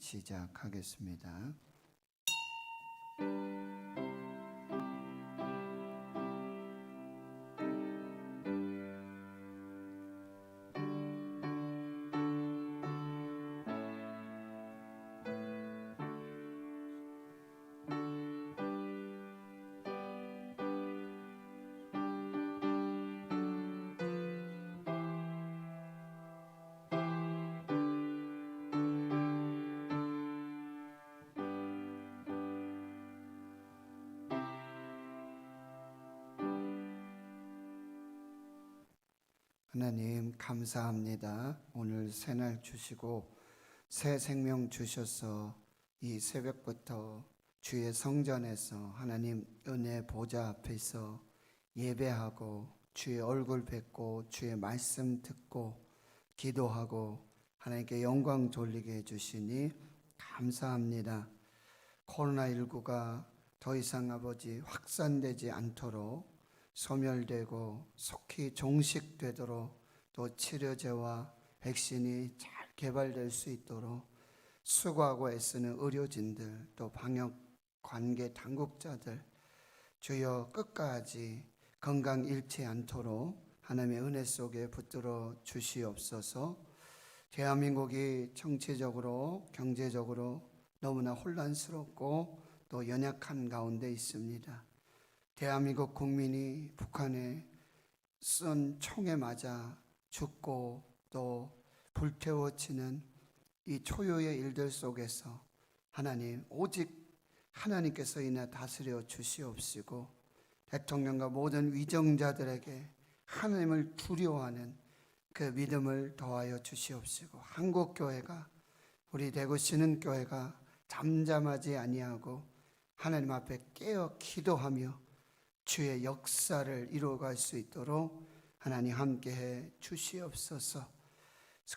시작하겠습니다. 하나님 감사합니다. 오늘 새날 주시고 새 생명 주셔서 이 새벽부터 주의 성전에서 하나님 은혜 보좌 앞에서 예배하고 주의 얼굴 뵙고 주의 말씀 듣고 기도하고 하나님께 영광 돌리게 해주시니 감사합니다. 코로나19가 더 이상 아버지 확산되지 않도록 소멸되고 속히 종식되도록 또 치료제와 백신이 잘 개발될 수 있도록 수고하고 애쓰는 의료진들 또 방역 관계 당국자들 주여 끝까지 건강 잃지 않도록 하나님의 은혜 속에 붙들어 주시옵소서. 대한민국이 정치적으로 경제적으로 너무나 혼란스럽고 또 연약한 가운데 있습니다. 대한민국 국민이 북한에 쏜 총에 맞아 죽고 또 불태워지는 이 초유의 일들 속에서 하나님 오직 하나님께서 이나 다스려 주시옵시고 대통령과 모든 위정자들에게 하나님을 두려워하는 그 믿음을 더하여 주시옵시고 한국교회가 우리 대구 신은교회가 잠잠하지 아니하고 하나님 앞에 깨어 기도하며 주의 역사를 이루어갈 수 있도록 하나님 함께해 주시옵소서.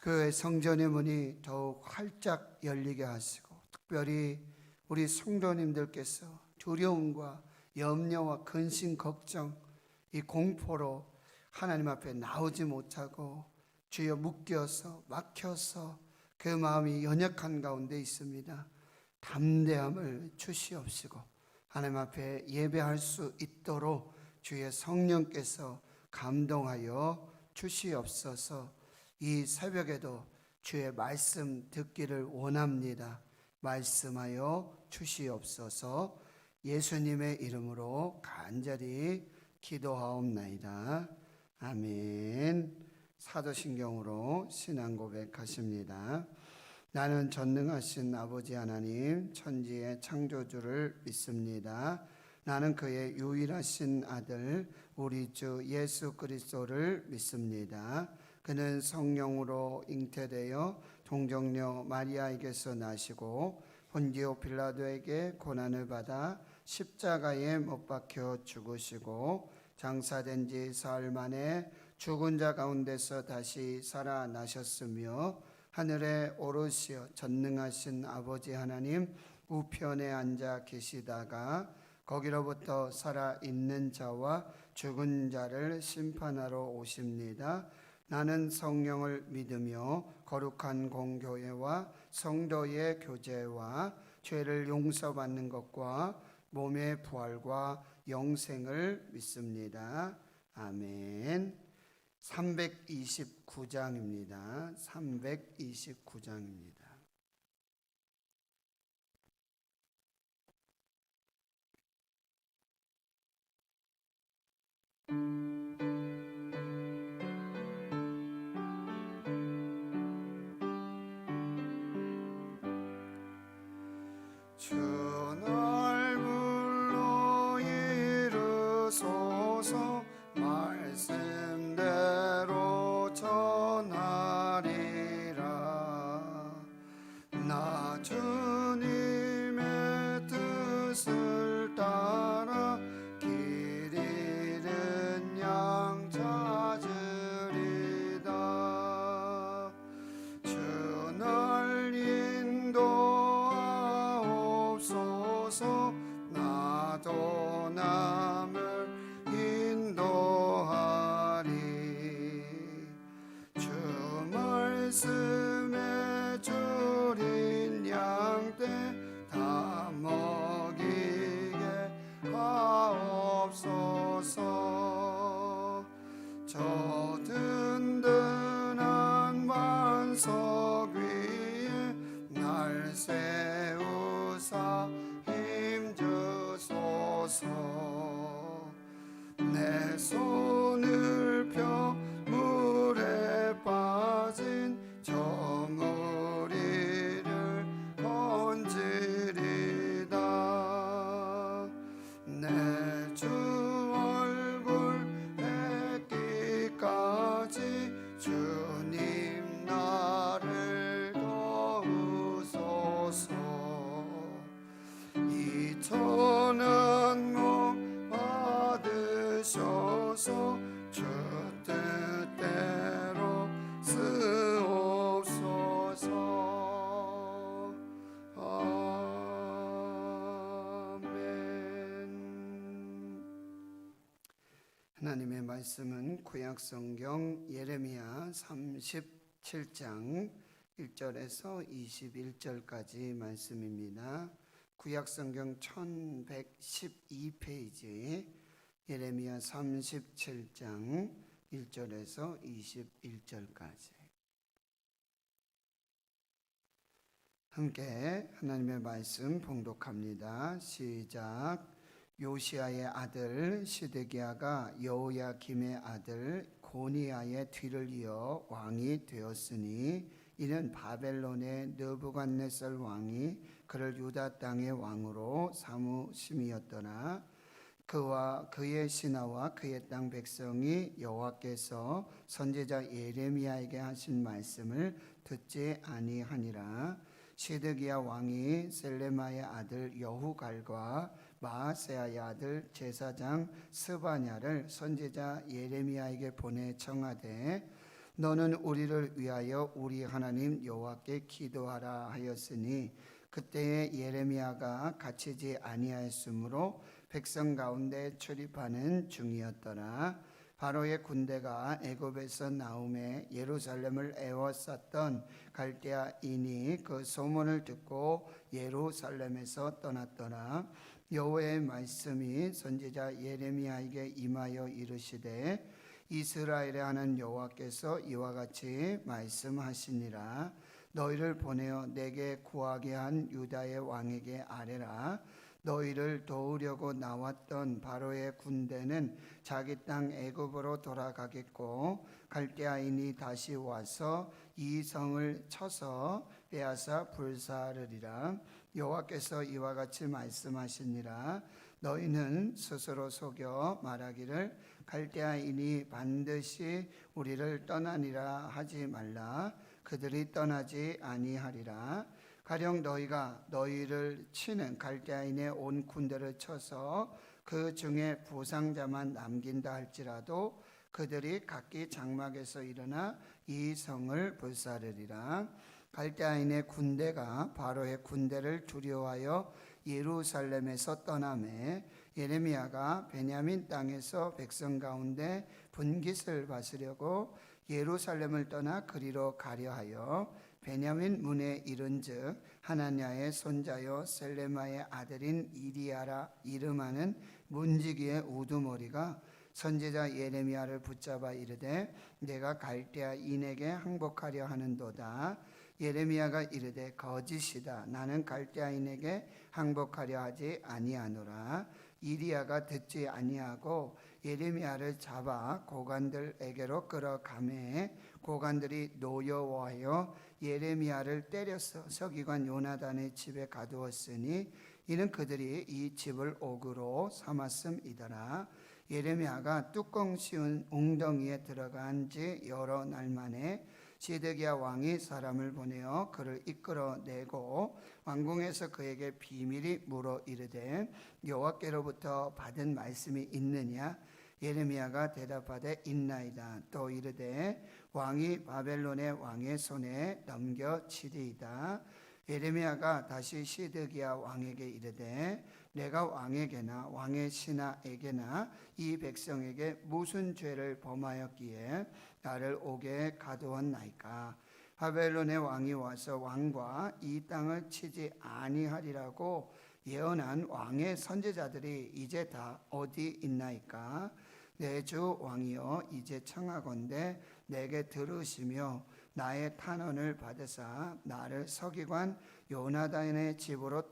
그 성전의 문이 더욱 활짝 열리게 하시고 특별히 우리 성도님들께서 두려움과 염려와 근심 걱정 이 공포로 하나님 앞에 나오지 못하고 주여 묶여서 막혀서 그 마음이 연약한 가운데 있습니다. 담대함을 주시옵시고 하나님 앞에 예배할 수 있도록 주의 성령께서 감동하여 주시옵소서. 이 새벽에도 주의 말씀 듣기를 원합니다. 말씀하여 주시옵소서. 예수님의 이름으로 간절히 기도하옵나이다. 아멘. 사도신경으로 신앙 고백하십니다. 나는 전능하신 아버지 하나님 천지의 창조주를 믿습니다. 나는 그의 유일하신 아들 우리 주 예수 그리스도를 믿습니다. 그는 성령으로 잉태되어 동정녀 마리아에게서 나시고 본디오 빌라도에게 고난을 받아 십자가에 못 박혀 죽으시고 장사된 지 사흘 만에 죽은 자 가운데서 다시 살아나셨으며 하늘에 오르시어 전능하신 아버지 하나님 우편에 앉아 계시다가 거기로부터 살아있는 자와 죽은 자를 심판하러 오십니다. 나는 성령을 믿으며 거룩한 공교회와 성도의 교제와 죄를 용서받는 것과 몸의 부활과 영생을 믿습니다. 아멘. 329장입니다. 329장입니다. 주 날 불러 이르소서 말씀대로 전하리라. 나 주님의 뜻을 따라 길 잃은 양 찾으리다. 주 날 인도하옵소서. 주옵소서. 주 뜻대로 쓰옵소서. 아멘. 하나님의 말씀은 구약성경 예레미야 37장 1절에서 21절까지 말씀입니다. 구약성경 1112페이지 예레미야 37장 1절에서 21절까지 함께 하나님의 말씀 봉독합니다. 시작. 요시야의 아들 시드기야가 여호야김의 아들 고니야의 뒤를 이어 왕이 되었으니 이는 바벨론의 느부갓네살 왕이 그를 유다 땅의 왕으로 삼으심이었더라. 그와 그의 신하와 그의 땅 백성이 여호와께서 선지자 예레미야에게 하신 말씀을 듣지 아니하니라. 시드기야 왕이 셀레마의 아들 여후갈과 마아세야의 아들 제사장 스바냐를 선지자 예레미야에게 보내 청하되 너는 우리를 위하여 우리 하나님 여호와께 기도하라 하였으니 그때에 예레미야가 갇히지 아니하였으므로 백성 가운데 출입하는 중이었더라. 바로의 군대가 애굽에서 나오매 예루살렘을 에워쌌던 갈대아인이 그 소문을 듣고 예루살렘에서 떠났더라. 여호와의 말씀이 선지자 예레미야에게 임하여 이르시되 이스라엘에 하는 여호와께서 이와 같이 말씀하시니라. 너희를 보내어 내게 구하게 한 유다의 왕에게 아뢰라. 너희를 도우려고 나왔던 바로의 군대는 자기 땅 애굽으로 돌아가겠고 갈대아인이 다시 와서 이 성을 쳐서 빼앗아 불사르리라. 여호와께서 이와 같이 말씀하시니라. 너희는 스스로 속여 말하기를 갈대아인이 반드시 우리를 떠나니라 하지 말라. 그들이 떠나지 아니하리라. 가령 너희가 너희를 치는 갈대아인의 온 군대를 쳐서 그 중에 부상자만 남긴다 할지라도 그들이 각기 장막에서 일어나 이 성을 불사르리라. 갈대아인의 군대가 바로의 군대를 두려워하여 예루살렘에서 떠나매 예레미야가 베냐민 땅에서 백성 가운데 분깃을 받으려고 예루살렘을 떠나 그리로 가려 하여 베냐민 문에 이른즉 하나냐의 손자요 셀레마의 아들인 이리야라 이름하는 문지기의 우두머리가 선지자 예레미야를 붙잡아 이르되 내가 갈대아인에게 항복하려 하는도다. 예레미야가 이르되 거짓이다. 나는 갈대아인에게 항복하려 하지 아니하노라. 이리야가 듣지 아니하고 예레미야를 잡아 고관들에게로 끌어가매 고관들이 노여워하여 예레미야를 때려서 서기관 요나단의 집에 가두었으니 이는 그들이 이 집을 옥으로 삼았음이더라. 예레미야가 뚜껑 씌운 웅덩이에 들어간 지 여러 날 만에 시드기야 왕이 사람을 보내어 그를 이끌어내고 왕궁에서 그에게 비밀이 물어 이르되 여호와께로부터 받은 말씀이 있느냐? 예레미야가 대답하되 있나이다. 또 이르되 왕이 바벨론의 왕의 손에 넘겨치리이다. 예레미야가 다시 시드기야 왕에게 이르되 내가 왕에게나 왕의 신하에게나 이 백성에게 무슨 죄를 범하였기에 나를 옥에 가두었나이까? 바벨론의 왕이 와서 왕과 이 땅을 치지 아니하리라고 예언한 왕의 선지자들이 이제 다 어디 있나이까? 내 주 왕이여 이제 청하건대 내게 들으시며 나의 탄원을 받으사 나를 서기관 요나단의 집으로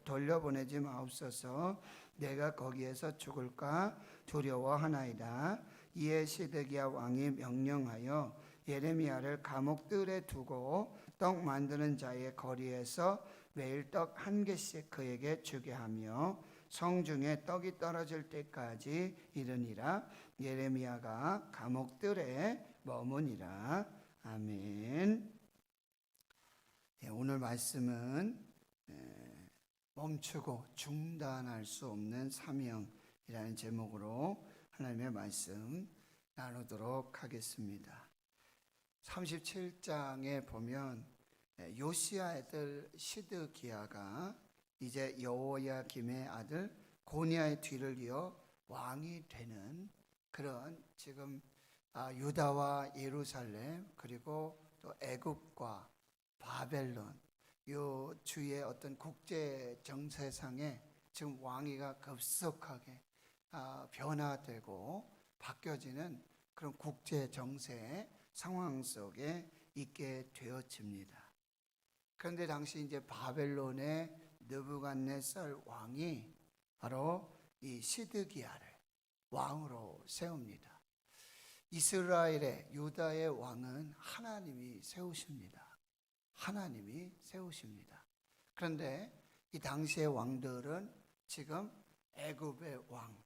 돌려보내지 마옵소서. 내가 거기에서 죽을까 두려워하나이다. 이에 시드기야 왕이 명령하여 예레미야를 감옥들에 두고 떡 만드는 자의 거리에서 매일 떡 한 개씩 그에게 주게 하며 성중에 떡이 떨어질 때까지 이르니라. 예레미야가 감옥들에 머무니라. 아멘. 오늘 말씀은 멈추고 중단할 수 없는 사명이라는 제목으로 하나님의 말씀 나누도록 하겠습니다. 37장에 보면 요시야 아들 시드기야가 이제 여호야김의 아들 고니야의 뒤를 이어 왕이 되는 그런 지금 유다와 예루살렘 그리고 또 애굽과 바벨론 요 주의 어떤 국제 정세상에 지금 왕위가 급속하게 변화되고 바뀌어지는 그런 국제 정세 상황 속에 있게 되어집니다. 그런데 당시 이제 바벨론의 느부갓네살 왕이 바로 이 시드기야를 왕으로 세웁니다. 이스라엘의 유다의 왕은 하나님이 세우십니다. 하나님이 세우십니다. 그런데 이 당시의 왕들은 지금 애굽의 왕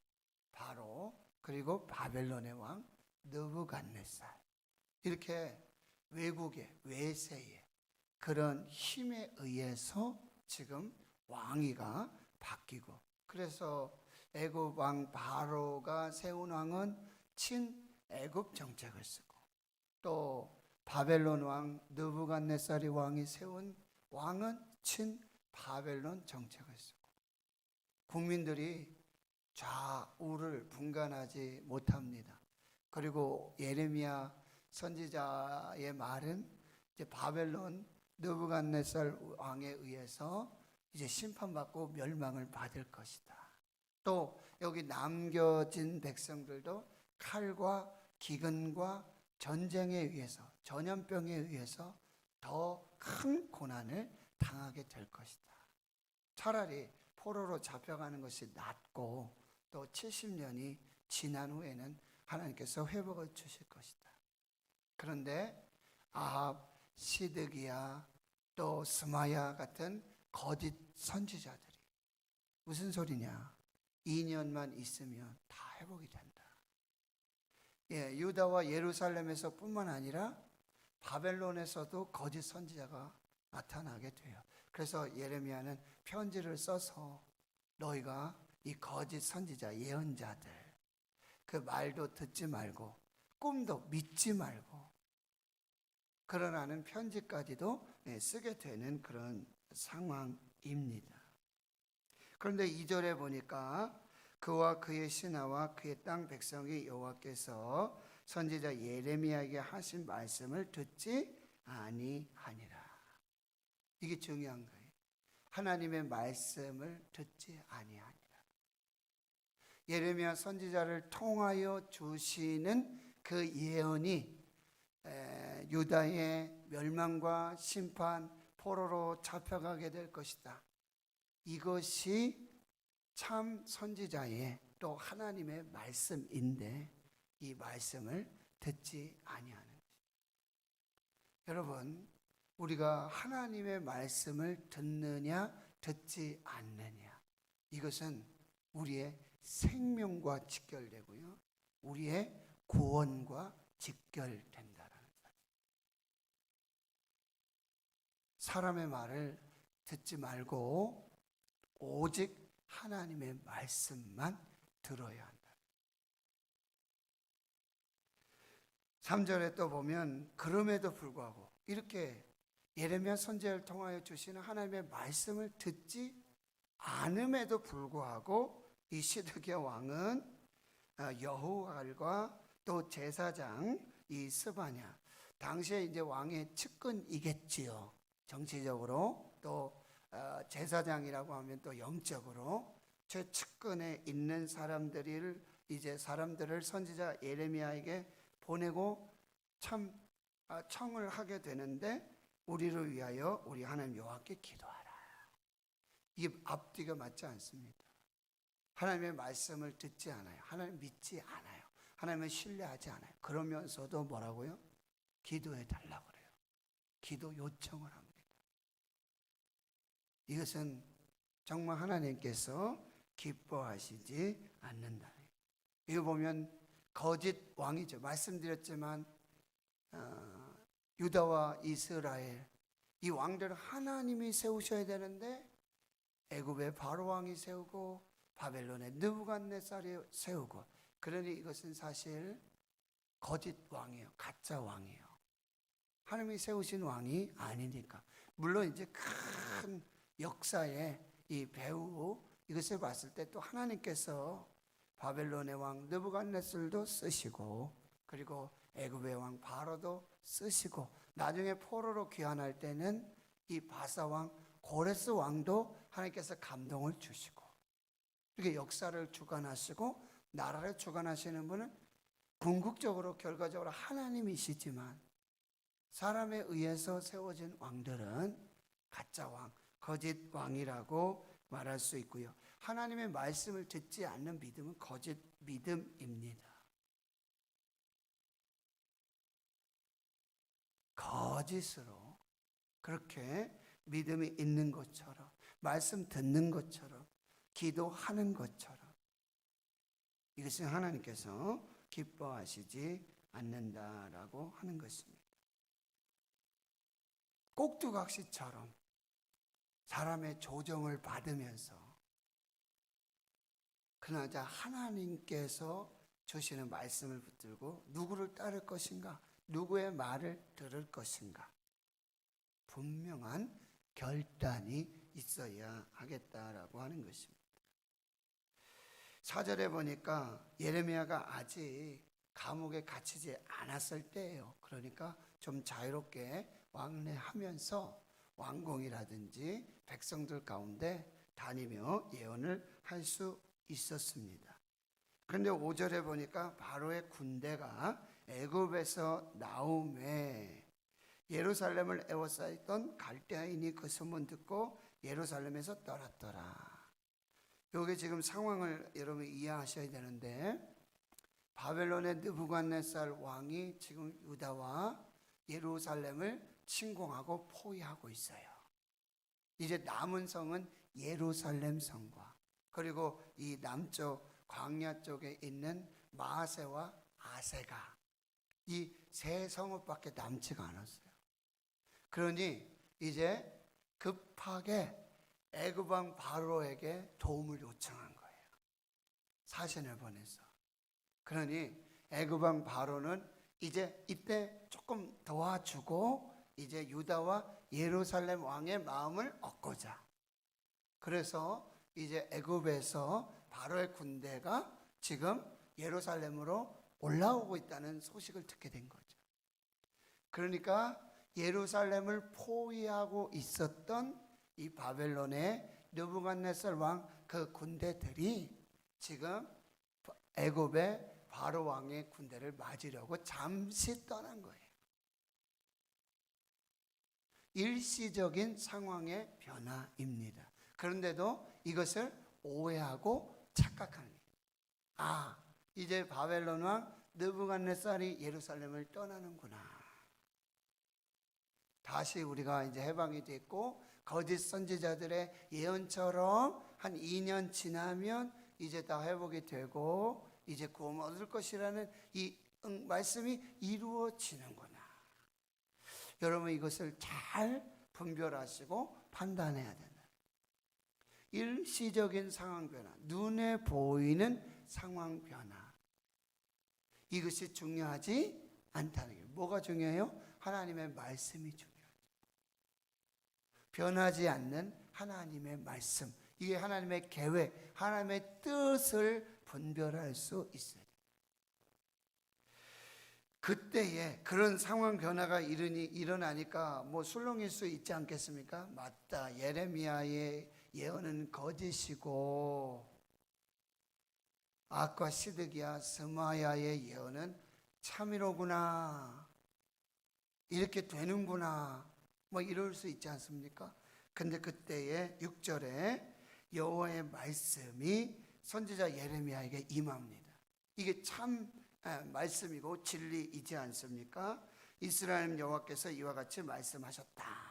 바로 그리고 바벨론의 왕 느부갓네살 이렇게 외국의 외세의 그런 힘에 의해서 지금 왕위가 바뀌고 그래서 애굽 왕 바로가 세운 왕은 친애굽 정책을 쓰고 또 바벨론 왕 느부갓네살이 왕이 세운 왕은 친바벨론 정책을 쓰고 국민들이 좌우를 분간하지 못합니다. 그리고 예레미야 선지자의 말은 이제 바벨론 느부갓네살 왕에 의해서 이제 심판받고 멸망을 받을 것이다. 또 여기 남겨진 백성들도 칼과 기근과 전쟁에 의해서 전염병에 의해서 더 큰 고난을 당하게 될 것이다. 차라리 포로로 잡혀가는 것이 낫고 또 70년이 지난 후에는 하나님께서 회복을 주실 것이다. 그런데 아합, 시드기야 또 스마야 같은 거짓 선지자들이 무슨 소리냐? 2년만 있으면 다 회복이 된다. 유다와 예루살렘에서 뿐만 아니라 바벨론에서도 거짓 선지자가 나타나게 돼요. 그래서 예레미야는 편지를 써서 너희가 이 거짓 선지자 예언자들 그 말도 듣지 말고 꿈도 믿지 말고 그러라는 편지까지도 쓰게 되는 그런 상황입니다. 그런데 2절에 보니까 그와 그의 신하와 그의 땅 백성이 여호와께서 선지자 예레미야에게 하신 말씀을 듣지 아니하니라. 이게 중요한 거예요. 하나님의 말씀을 듣지 아니하니라. 예레미야 선지자를 통하여 주시는 그 예언이 유다의 멸망과 심판, 포로로 잡혀가게 될 것이다. 이것이 참 선지자의 또 하나님의 말씀인데 이 말씀을 듣지 아니하는 것입니다. 여러분, 우리가 하나님의 말씀을 듣느냐 듣지 않느냐 이것은 우리의 생명과 직결되고요. 우리의 구원과 직결된다라는 거예요. 사람의 말을 듣지 말고 오직 하나님의 말씀만 들어야 한다. 3절에 또 보면 그럼에도 불구하고 이렇게 예레미야 선지자를 통하여 주시는 하나님의 말씀을 듣지 않음에도 불구하고 이 시드기야 왕은 여호갈과 또 제사장 이 스바냐 당시에 이제 왕의 측근이겠지요. 정치적으로 또 제사장이라고 하면 또 영적으로 최측근에 있는 사람들을 이제 사람들을 선지자 예레미야에게 보내고 참 청을 하게 되는데 우리를 위하여 우리 하나님 여호와께 기도하라. 이게 앞뒤가 맞지 않습니다. 하나님의 말씀을 듣지 않아요. 하나님 믿지 않아요. 하나님을 신뢰하지 않아요. 그러면서도 뭐라고요? 기도해 달라고 그래요. 기도 요청을 합니다. 이것은 정말 하나님께서 기뻐하시지 않는다. 이거 보면 거짓 왕이죠. 말씀드렸지만 유다와 이스라엘 이 왕들을 하나님이 세우셔야 되는데 애굽의 바로 왕이 세우고 바벨론의 느부갓네살이 세우고 그러니 이것은 사실 거짓 왕이에요. 가짜 왕이에요. 하나님이 세우신 왕이 아니니까. 물론 이제 큰 역사의 이 배후 이것을 봤을 때 또 하나님께서 바벨론의 왕 느부갓네살도 쓰시고, 그리고 애굽의 왕 바로도 쓰시고, 나중에 포로로 귀환할 때는 이 바사 왕 고레스 왕도 하나님께서 감동을 주시고, 이렇게 역사를 주관하시고 나라를 주관하시는 분은 궁극적으로 결과적으로 하나님이시지만, 사람에 의해서 세워진 왕들은 가짜 왕, 거짓 왕이라고 말할 수 있고요. 하나님의 말씀을 듣지 않는 믿음은 거짓 믿음입니다. 거짓으로 그렇게 믿음이 있는 것처럼, 말씀 듣는 것처럼, 기도하는 것처럼, 이것은 하나님께서 기뻐하시지 않는다라고 하는 것입니다. 꼭두각시처럼 사람의 조정을 받으면서 그나저나 하나님께서 주시는 말씀을 붙들고 누구를 따를 것인가, 누구의 말을 들을 것인가, 분명한 결단이 있어야 하겠다라고 하는 것입니다. 4절에 보니까 예레미야가 아직 감옥에 갇히지 않았을 때예요. 그러니까 좀 자유롭게 왕래하면서 왕궁이라든지 백성들 가운데 다니며 예언을 할 수 있었습니다. 그런데 5절에 보니까 바로의 군대가 애굽에서 나오매 예루살렘을 에워싸였던 갈대아인이 그 소문 듣고 예루살렘에서 떠났더라. 여기 지금 상황을 여러분 이해하셔야 되는데, 바벨론의 느부갓네살 왕이 지금 유다와 예루살렘을 침공하고 포위하고 있어요. 이제 남은 성은 예루살렘 성과, 그리고 이 남쪽 광야 쪽에 있는 마하세와 아세가, 이 세 성읍밖에 남지가 않았어요. 그러니 이제 급하게 애굽 왕 바로에게 도움을 요청한 거예요. 사신을 보내서. 그러니 애굽 왕 바로는 이제 이때 조금 도와주고 이제 유다와 예루살렘 왕의 마음을 얻고자, 그래서 이제 애굽에서 바로의 군대가 지금 예루살렘으로 올라오고 있다는 소식을 듣게 된 거죠. 그러니까 예루살렘을 포위하고 있었던 이 바벨론의 느부갓네살 왕 그 군대들이 지금 애굽의 바로 왕의 군대를 맞으려고 잠시 떠난 거예요. 일시적인 상황의 변화입니다. 그런데도 이것을 오해하고 착각합니다. 아, 이제 바벨론 왕 느부갓네살이 예루살렘을 떠나는구나. 다시 우리가 이제 해방이 됐고 거짓 선지자들의 예언처럼 한 2년 지나면 이제 다 회복이 되고 이제 구원 얻을 것이라는 이 말씀이 이루어지는구나. 여러분 이것을 잘 분별하시고 판단해야 된다. 일시적인 상황 변화, 눈에 보이는 상황 변화, 이것이 중요하지 않다는 게, 뭐가 중요해요? 하나님의 말씀이 중요해요. 변하지 않는 하나님의 말씀, 이게 하나님의 계획, 하나님의 뜻을 분별할 수 있어요. 그때에 그런 상황 변화가 일어나니까 뭐 술렁일 수 있지 않겠습니까? 맞다, 예레미야의 예언은 거짓이고 악과 시드기야 스마야의 예언은 참이로구나, 이렇게 되는구나, 뭐 이럴 수 있지 않습니까? 근데 그때에 6절에 여호와의 말씀이 선지자 예레미야에게 임합니다. 이게 참 말씀이고 진리이지 않습니까? 이스라엘 여호와께서 이와 같이 말씀하셨다.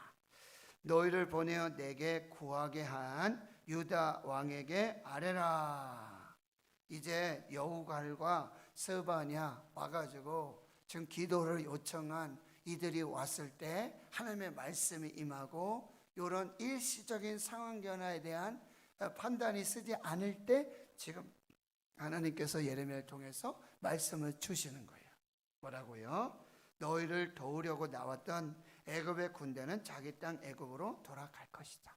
너희를 보내어 내게 구하게 한 유다 왕에게 아뢰라. 이제 여우갈과 스바냐 와가지고 지금 기도를 요청한 이들이 왔을 때 하나님의 말씀이 임하고, 이런 일시적인 상황 변화에 대한 판단이 쓰지 않을 때 지금 하나님께서 예레미야를 통해서 말씀을 주시는 거예요. 뭐라고요? 너희를 도우려고 나왔던 애굽의 군대는 자기 땅 애굽으로 돌아갈 것이다.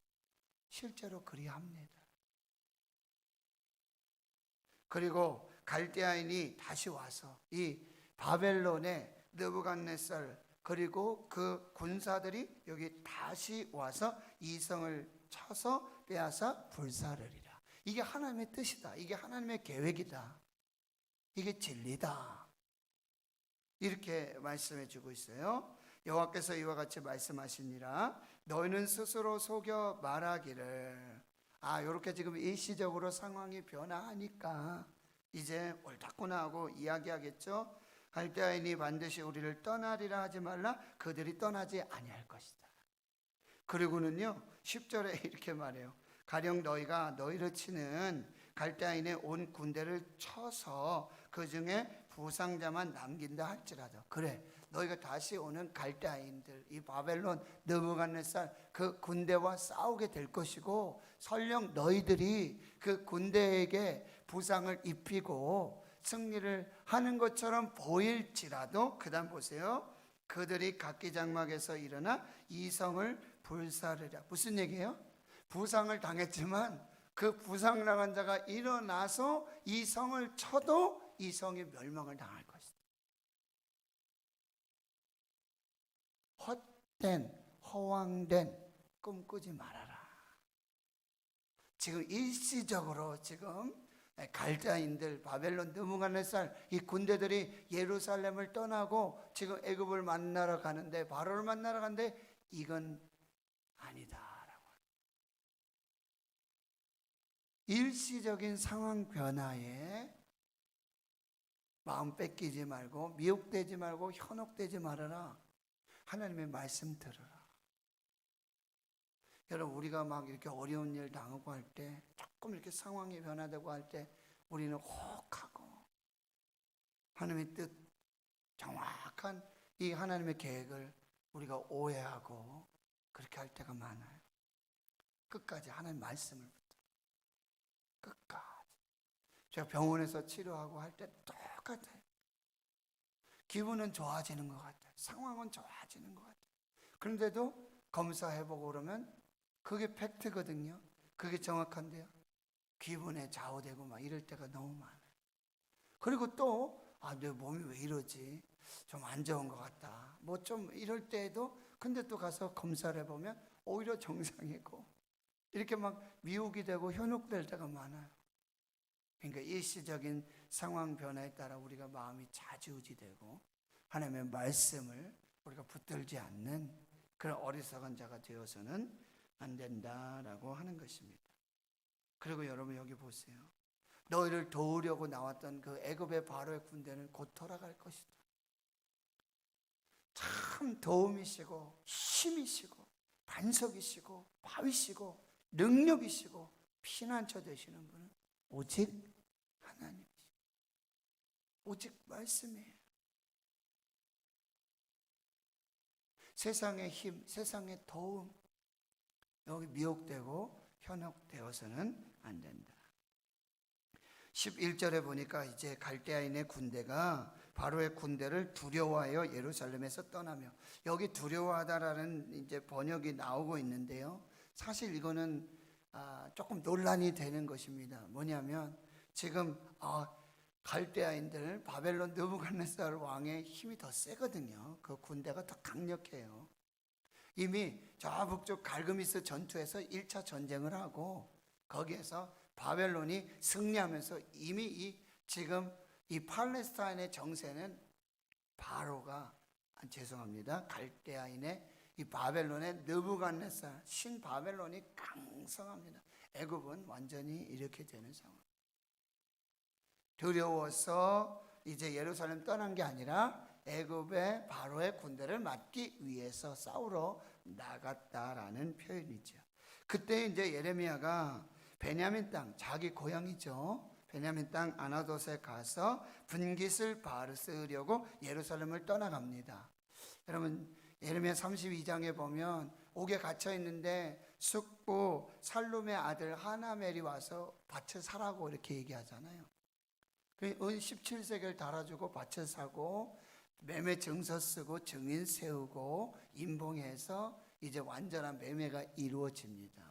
실제로 그리합니다. 그리고 갈대아인이 다시 와서 이 바벨론의 느부갓네살 그리고 그 군사들이 여기 다시 와서 이성을 쳐서 빼앗아 불사르리라. 이게 하나님의 뜻이다. 이게 하나님의 계획이다. 이게 진리다. 이렇게 말씀해 주고 있어요. 여호와께서 이와 같이 말씀하시니라. 너희는 스스로 속여 말하기를. 이렇게 지금 일시적으로 상황이 변화하니까 이제 옳다구나 하고 이야기하겠죠. 갈대아인이 반드시 우리를 떠나리라 하지 말라. 그들이 떠나지 아니할 것이다. 그리고는요 10절에 이렇게 말해요. 가령 너희가 너희를 치는 갈대아인의 온 군대를 쳐서 그 중에 부상자만 남긴다 할지라도, 그래 너희가 다시 오는 갈대아인들, 이 바벨론 느부갓네살 그 군대와 싸우게 될 것이고, 설령 너희들이 그 군대에게 부상을 입히고 승리를 하는 것처럼 보일지라도, 그 다음 보세요. 그들이 각기장막에서 일어나 이 성을 불사르랴. 무슨 얘기예요? 부상을 당했지만 그 부상당한 자가 일어나서 이 성을 쳐도 이 성이 멸망을 당할 것이다. 헛된 허황된 꿈 꾸지 말아라. 지금 일시적으로 지금 갈대아인들, 바벨론 느부갓네살 이 군대들이 예루살렘을 떠나고 지금 애굽을 만나러 가는데, 바로를 만나러 가는데 이건 아니다라고. 일시적인 상황 변화에 마음 뺏기지 말고, 미혹되지 말고, 현혹되지 말아라. 하나님의 말씀 들으라. 여러분, 우리가 막 이렇게 어려운 일 당하고 할 때, 조금 이렇게 상황이 변화되고 할 때 우리는 혹하고 하나님의 뜻, 정확한 이 하나님의 계획을 우리가 오해하고 그렇게 할 때가 많아요. 끝까지 하나님 말씀을 붙들어. 끝까지. 제가 병원에서 치료하고 할 때 똑같아요. 기분은 좋아지는 것 같아요. 상황은 좋아지는 것 같아요. 그런데도 검사해보고 그러면 그게 팩트거든요. 그게 정확한데요. 기분에 좌우되고 막 이럴 때가 너무 많아요. 그리고 또 내 몸이 왜 이러지? 좀 안 좋은 것 같다. 뭐 좀 이럴 때에도, 근데 또 가서 검사를 해보면 오히려 정상이고, 이렇게 막 미혹이 되고 현혹될 때가 많아요. 그러니까 일시적인 상황 변화에 따라 우리가 마음이 좌지우지되고 하나님의 말씀을 우리가 붙들지 않는 그런 어리석은 자가 되어서는 안 된다라고 하는 것입니다. 그리고 여러분 여기 보세요. 너희를 도우려고 나왔던 그 애굽의 바로의 군대는 곧 돌아갈 것이다. 참 도움이시고 힘이시고 반석이시고 바위시고 능력이시고 피난처 되시는 분은 오직 하나님이시고 오직 말씀이에요. 세상의 힘, 세상의 도움, 여기 미혹되고 현혹되어서는 안 된다. 11절에 보니까 이제 갈대아인의 군대가 바로의 군대를 두려워하여 예루살렘에서 떠나며, 여기 두려워하다라는 이제 번역이 나오고 있는데요. 사실 이거는 조금 논란이 되는 것입니다. 뭐냐면 지금 갈대아인들, 바벨론 느부갓네살 왕의 힘이 더 세거든요. 그 군대가 더 강력해요. 이미 저 북쪽 갈그미스 전투에서 1차 전쟁을 하고 거기에서 바벨론이 승리하면서 이미 지금 이 팔레스타인의 정세는 바로가, 죄송합니다, 갈대아인의 이 바벨론의 느부갓네살 신 바벨론이 강성합니다. 애굽은 완전히 이렇게 되는 상황. 두려워서 이제 예루살렘 떠난 게 아니라 애굽의 바로의 군대를 막기 위해서 싸우러 나갔다라는 표현이죠. 그때 이제 예레미야가 베냐민 땅, 자기 고향이죠, 베냐민 땅 아나돗에 가서 분깃을 바르쓰려고 예루살렘을 떠나갑니다. 여러분 예레미야 32장에 보면 옥에 갇혀 있는데 숙부 살룸의 아들 하나멜이 와서 밭을 사라고 이렇게 얘기하잖아요. 은 17세겔 달아주고 밭을 사고 매매 증서 쓰고 증인 세우고 임봉해서 이제 완전한 매매가 이루어집니다.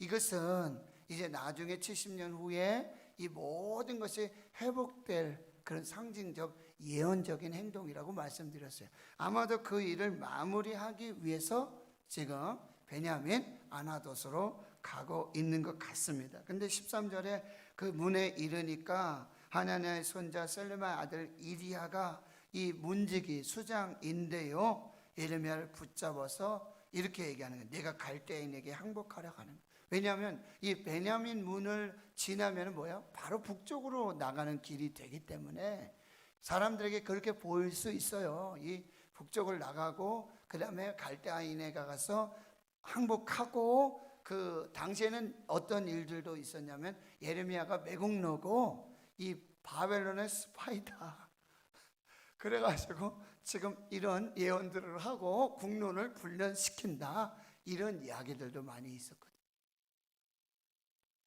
이것은 이제 나중에 70년 후에 이 모든 것이 회복될 그런 상징적 예언적인 행동이라고 말씀드렸어요. 아마도 그 일을 마무리하기 위해서 지금 베냐민 아나돗으로 가고 있는 것 같습니다. 근데 13절에 그 문에 이르니까 하나냐의 손자 셀레마의 아들 이리야가 이 문지기 수장인데요, 예레미야를 붙잡아서 이렇게 얘기하는 거예요. 내가 갈대인에게 항복하려 하는 거예요. 왜냐하면 이 베냐민 문을 지나면 뭐야? 바로 북쪽으로 나가는 길이 되기 때문에 사람들에게 그렇게 보일 수 있어요. 이 북쪽을 나가고 그 다음에 갈대아인에 가서 항복하고, 그 당시에는 어떤 일들도 있었냐면 예레미야가 매국노고 이 바벨론의 스파이다. 그래가지고 지금 이런 예언들을 하고 국론을 불련시킨다, 이런 이야기들도 많이 있었거든요.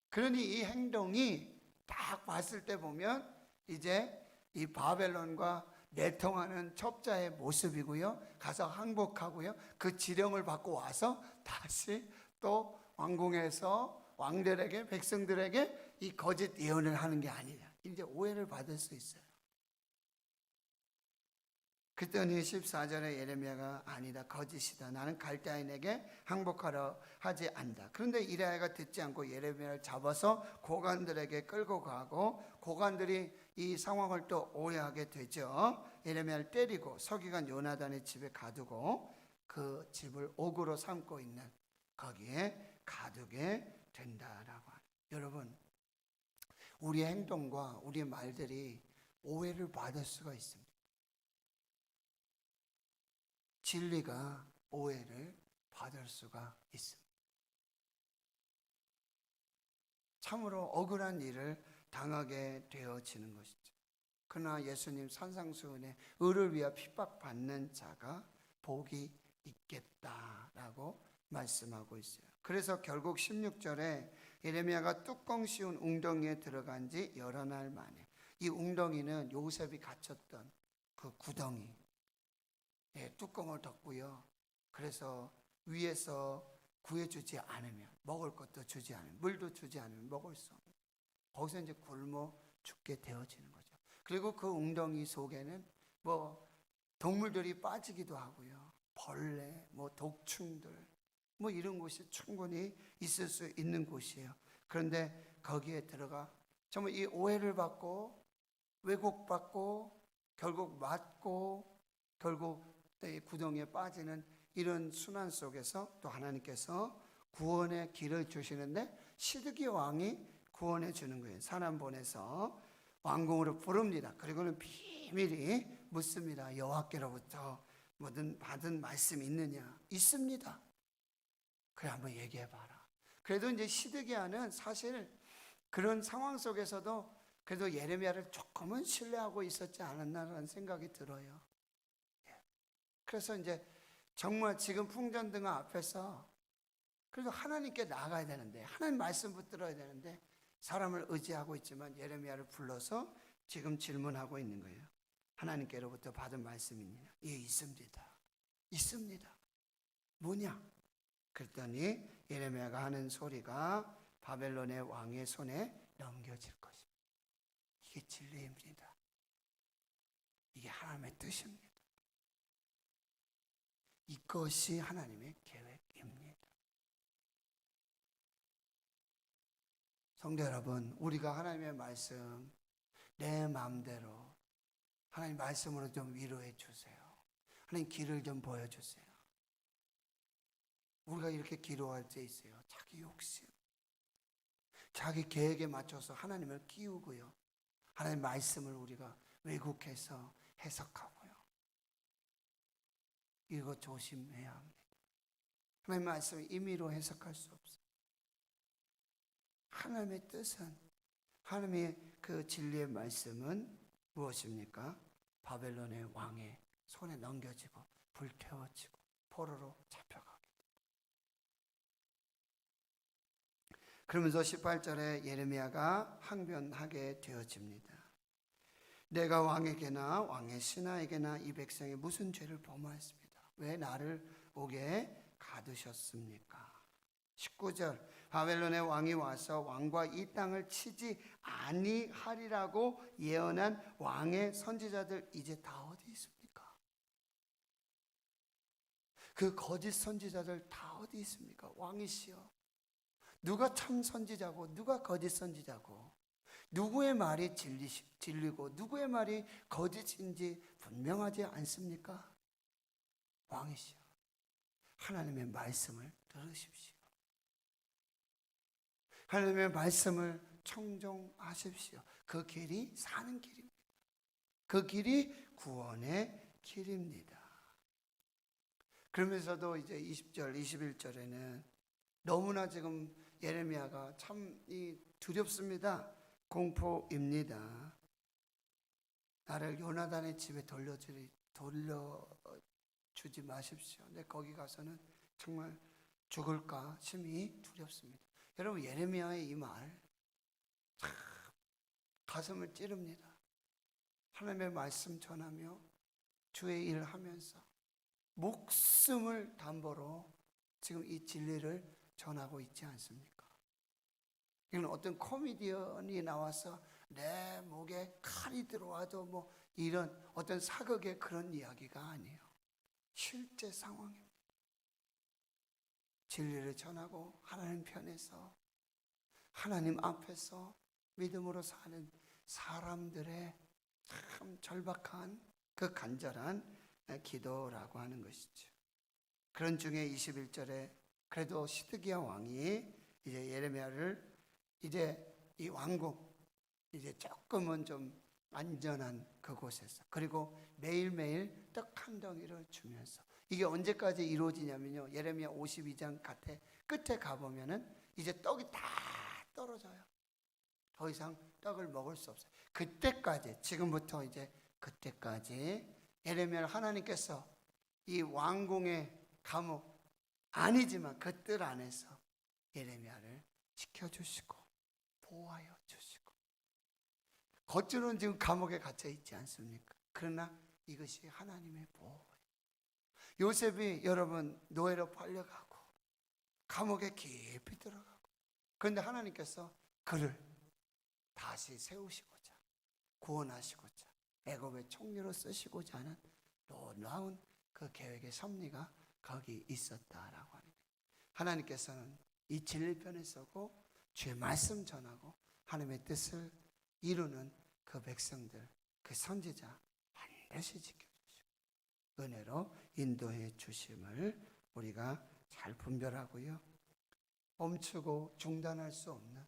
그러니 이 행동이 딱 봤을 때 보면 이제 이 바벨론과 내통하는 첩자의 모습이고요. 가서 항복하고요. 그 지령을 받고 와서 다시 또 왕궁에서 왕들에게, 백성들에게 이 거짓 예언을 하는 게 아니냐, 이제 오해를 받을 수 있어요. 그랬더니 14절에 예레미야가 아니다, 거짓이다, 나는 갈대아인에게 항복하러 하지 않다. 그런데 이레야가 듣지 않고 예레미야를 잡아서 고관들에게 끌고 가고, 고관들이 이 상황을 또 오해하게 되죠. 예레미야를 때리고 서기관 요나단의 집에 가두고 그 집을 옥으로 삼고 있는 거기에 가두게 된다라고 합니다. 여러분, 우리의 행동과 우리의 말들이 오해를 받을 수가 있습니다. 진리가 오해를 받을 수가 있습니다. 참으로 억울한 일을 당하게 되어지는 것이죠. 그러나 예수님 산상수훈에 의를 위하여 핍박받는 자가 복이 있겠다라고 말씀하고 있어요. 그래서 결국 16절에 예레미야가 뚜껑 씌운 웅덩이에 들어간 지 여러 날 만에, 이 웅덩이는 요셉이 갇혔던 그 구덩이, 뚜껑을 덮고요. 그래서 위에서 구해주지 않으면, 먹을 것도 주지 않으면, 물도 주지 않으면 먹을 수 없는, 거기서 이제 굶어 죽게 되어지는 거죠. 그리고 그 웅덩이 속에는 뭐 동물들이 빠지기도 하고요. 벌레, 뭐 독충들, 뭐 이런 곳이 충분히 있을 수 있는 곳이에요. 그런데 거기에 들어가 정말 이 오해를 받고 왜곡받고 결국 맞고 결국 이 구덩이에 빠지는 이런 순환 속에서 또 하나님께서 구원의 길을 주시는데 시드기 왕이 구원해 주는 거예요. 사람 보내서 왕궁으로 부릅니다. 그리고는 비밀히 묻습니다. 여호와께로부터 뭐든 받은 말씀 있느냐? 있습니다. 그래, 한번 얘기해 봐라. 그래도 이제 시드기야는 사실 그런 상황 속에서도 그래도 예레미야를 조금은 신뢰하고 있었지 않았나라는 생각이 들어요. 그래서 이제 정말 지금 풍전등화 앞에서 그래도 하나님께 나아가야 되는데, 하나님 말씀 붙들어야 되는데 사람을 의지하고 있지만 예레미야를 불러서 지금 질문하고 있는 거예요. 하나님께로부터 받은 말씀이 있느냐? 예, 있습니다. 있습니다. 뭐냐? 그랬더니 예레미야가 하는 소리가 바벨론의 왕의 손에 넘겨질 것입니다. 이게 진리입니다. 이게 하나님의 뜻입니다. 이것이 하나님의 계획입니다. 성도 여러분, 우리가 하나님의 말씀 내 마음대로 하나님 말씀으로 좀 위로해 주세요. 하나님 길을 좀 보여주세요. 우리가 이렇게 기도할 때 있어요. 자기 욕심, 자기 계획에 맞춰서 하나님을 끼우고요. 하나님 말씀을 우리가 왜곡해서 해석하고요. 이거 조심해야 합니다. 하나님 말씀을 임의로 해석할 수 없어요. 하나님의 뜻은, 하나님의 그 진리의 말씀은 무엇입니까? 바벨론의 왕의 손에 넘겨지고 불태워지고 포로로 잡혀가게 됩니다. 그러면서 18절에 예레미야가 항변하게 되어집니다. 내가 왕에게나 왕의 신하에게나 이 백성이 무슨 죄를 범하였습니다. 왜 나를 옥에 가두셨습니까? 19절 바벨론의 왕이 와서 왕과 이 땅을 치지 아니하리라고 예언한 왕의 선지자들 이제 다 어디 있습니까? 그 거짓 선지자들 다 어디 있습니까? 왕이시여, 누가 참 선지자고 누가 거짓 선지자고, 누구의 말이 진리고 누구의 말이 거짓인지 분명하지 않습니까? 왕이시여, 하나님의 말씀을 들으십시오. 하나님의 말씀을 청종하십시오. 그 길이 사는 길입니다. 그 길이 구원의 길입니다. 그러면서도 이제 20절, 21절에는 너무나 지금 예레미야가 참 두렵습니다. 공포입니다. 나를 요나단의 집에 돌려주지 마십시오. 근데 거기 가서는 정말 죽을까 심히 두렵습니다. 여러분, 예레미야의 이 말 참 가슴을 찌릅니다. 하나님의 말씀 전하며 주의 일을 하면서 목숨을 담보로 지금 이 진리를 전하고 있지 않습니까? 이건 어떤 코미디언이 나와서 내 목에 칼이 들어와도 뭐 이런 어떤 사극의 그런 이야기가 아니에요. 실제 상황입니다. 진리를 전하고 하나님 편에서 하나님 앞에서 믿음으로 사는 사람들의 참 절박한 그 간절한 기도라고 하는 것이죠. 그런 중에 21절에 그래도 시드기야 왕이 이제 예레미야를 이제 이 왕국 이제 조금은 좀 안전한 그곳에서, 그리고 매일매일 떡 한 덩이를 주면서, 이게 언제까지 이루어지냐면요, 예레미야 52장 끝에 가보면은 이제 떡이 다 떨어져요. 더 이상 떡을 먹을 수 없어요. 그때까지, 지금부터 이제 그때까지 예레미야를 하나님께서 이 왕궁의 감옥 아니지만 그 뜰 안에서 예레미야를 지켜주시고 보호하여 주시고, 겉으로는 지금 감옥에 갇혀 있지 않습니까? 그러나 이것이 하나님의 보호예요. 요셉이 여러분 노예로 팔려가고 감옥에 깊이 들어가고, 그런데 하나님께서 그를 다시 세우시고자 구원하시고자 애굽의 총리로 쓰시고자 하는 놀라운 그 계획의 섭리가 거기 있었다라고 하는 거예요. 하나님께서는 이 진리편에 서고 주의 말씀 전하고 하나님의 뜻을 이루는 그 백성들, 그 선지자 반드시 지켜주시고 은혜로 인도해 주심을 우리가 잘 분별하고요, 멈추고 중단할 수 없는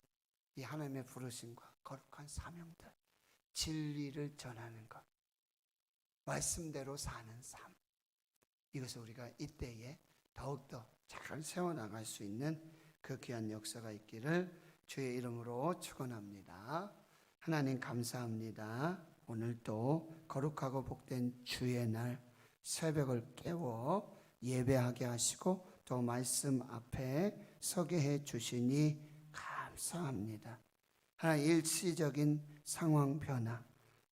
이 하나님의 부르심과 거룩한 사명들, 진리를 전하는 것, 말씀대로 사는 삶, 이것을 우리가 이때에 더욱더 잘 세워나갈 수 있는 그 귀한 역사가 있기를 주의 이름으로 축원합니다. 하나님 감사합니다. 오늘도 거룩하고 복된 주의 날 새벽을 깨워 예배하게 하시고 또 말씀 앞에 서게 해 주시니 감사합니다. 하나님, 일시적인 상황 변화,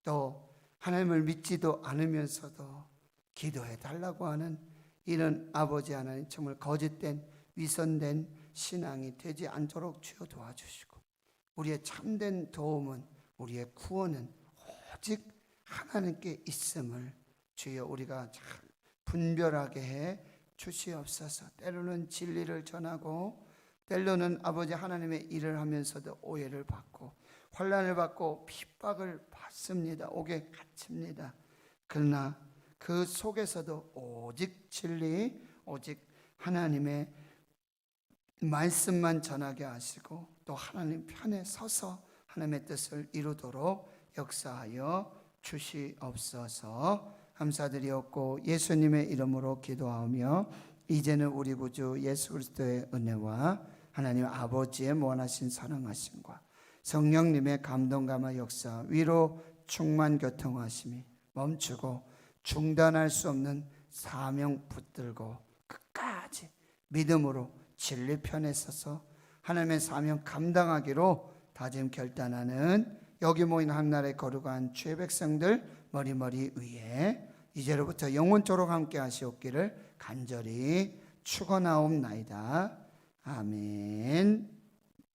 또 하나님을 믿지도 않으면서도 기도해 달라고 하는 이런 아버지 하나님, 정말 거짓된 위선된 신앙이 되지 않도록 주여 도와주시고, 우리의 참된 도움은, 우리의 구원은 오직 하나님께 있음을 주여 우리가 잘 분별하게 해 주시옵소서. 때로는 진리를 전하고 때로는 아버지 하나님의 일을 하면서도 오해를 받고 환난을 받고 핍박을 받습니다. 옥에 갇힙니다. 그러나 그 속에서도 오직 진리, 오직 하나님의 말씀만 전하게 하시고 또 하나님 편에 서서 하나님의 뜻을 이루도록 역사하여 주시옵소서. 감사드리옵고 예수님의 이름으로 기도하며 이제는 우리 구주 예수 그리스도의 은혜와 하나님 아버지의 무한하신 사랑하심과 성령님의 감동감화 역사, 위로 충만 교통하심이 멈추고 중단할 수 없는 사명 붙들고 끝까지 믿음으로 진리 편에 서서 하나님의 사명 감당하기로 다짐 결단하는 여기 모인 한나라의 거룩한 주의 백성들 머리머리 위에 이제로부터 영원토록 함께 하시옵기를 간절히 축원하옵나이다. 아멘.